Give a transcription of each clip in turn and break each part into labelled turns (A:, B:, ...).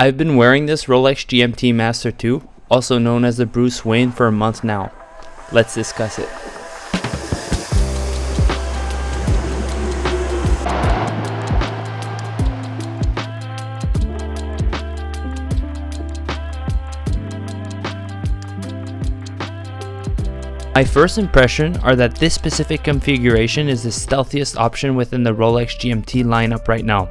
A: I've been wearing this Rolex GMT Master 2, also known as the Bruce Wayne, for a month now. Let's discuss it. My first impression are that this specific configuration is the stealthiest option within the Rolex GMT lineup right now.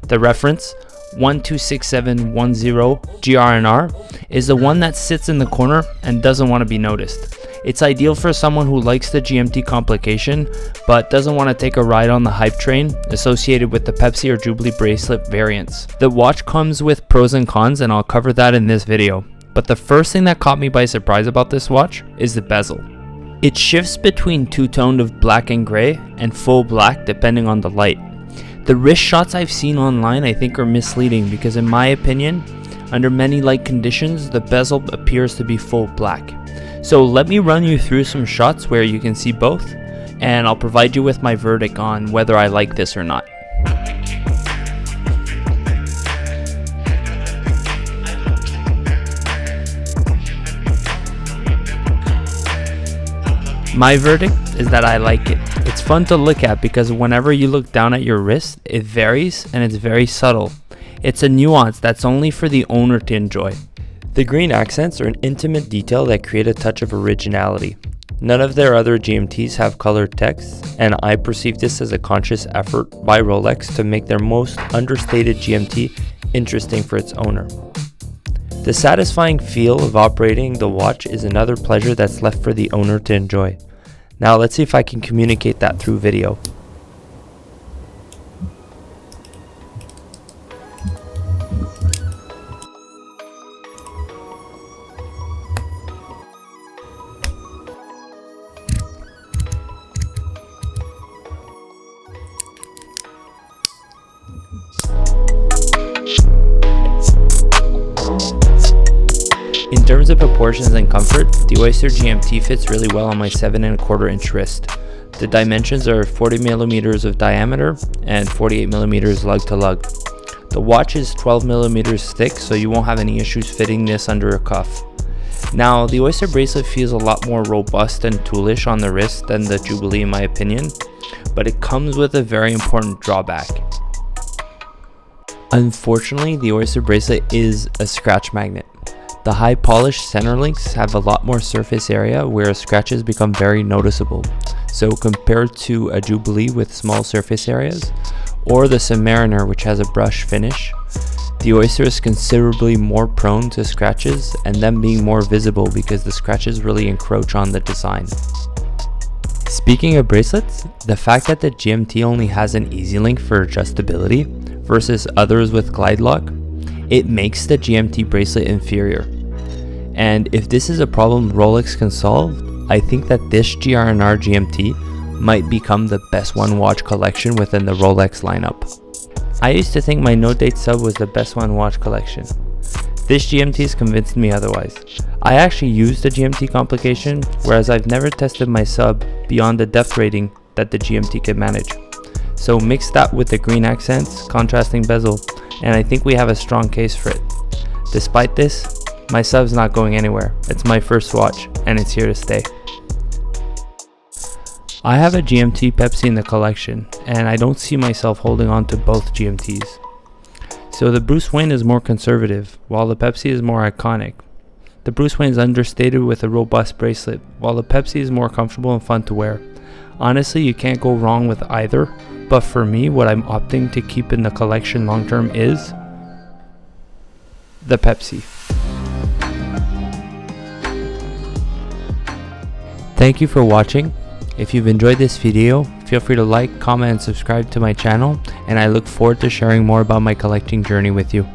A: The reference 126710 GRNR is the one that sits in the corner and doesn't want to be noticed. It's ideal for someone who likes the GMT complication but doesn't want to take a ride on the hype train associated with the Pepsi or Jubilee bracelet variants. The watch comes with pros and cons, and I'll cover that in this video. But the first thing that caught me by surprise about this watch is the bezel. It shifts between two-toned of black and gray and full black depending on the light. The wrist shots I've seen online I think are misleading because, in my opinion, under many light conditions the bezel appears to be full black. So let me run you through some shots where you can see both, and I'll provide you with my verdict on whether I like this or not. My verdict is that I like it. It's fun to look at because whenever you look down at your wrist, it varies and it's very subtle. It's a nuance that's only for the owner to enjoy. The green accents are an intimate detail that create a touch of originality. None of their other GMTs have colored text, and I perceive this as a conscious effort by Rolex to make their most understated GMT interesting for its owner. The satisfying feel of operating the watch is another pleasure that's left for the owner to enjoy. Now let's see if I can communicate that through video. In terms of proportions and comfort, the Oyster GMT fits really well on my 7¼ inch wrist. The dimensions are 40mm of diameter and 48mm lug to lug. The watch is 12mm thick, so you won't have any issues fitting this under a cuff. Now, the Oyster bracelet feels a lot more robust and toolish on the wrist than the Jubilee in my opinion, but it comes with a very important drawback. Unfortunately, the Oyster bracelet is a scratch magnet. The high polished center links have a lot more surface area where scratches become very noticeable. So compared to a Jubilee with small surface areas, or the Submariner which has a brush finish, the Oyster is considerably more prone to scratches and them being more visible because the scratches really encroach on the design. Speaking of bracelets, the fact that the GMT only has an easy link for adjustability versus others with glide lock, it makes the GMT bracelet inferior. And if this is a problem Rolex can solve, I think that this GRNR GMT might become the best one watch collection within the Rolex lineup. I used to think my No Date sub was the best one watch collection. This GMT has convinced me otherwise. I actually used the GMT complication, whereas I've never tested my sub beyond the depth rating that the GMT can manage. So mix that with the green accents, contrasting bezel, and I think we have a strong case for it. Despite this, my sub's not going anywhere. It's my first watch, and it's here to stay. I have a GMT Pepsi in the collection, and I don't see myself holding on to both GMTs. So the Bruce Wayne is more conservative, while the Pepsi is more iconic. The Bruce Wayne is understated with a robust bracelet, while the Pepsi is more comfortable and fun to wear. Honestly, you can't go wrong with either, but for me, what I'm opting to keep in the collection long term is the Pepsi. Thank you for watching. If you've enjoyed this video, feel free to like, comment, and subscribe to my channel, and I look forward to sharing more about my collecting journey with you.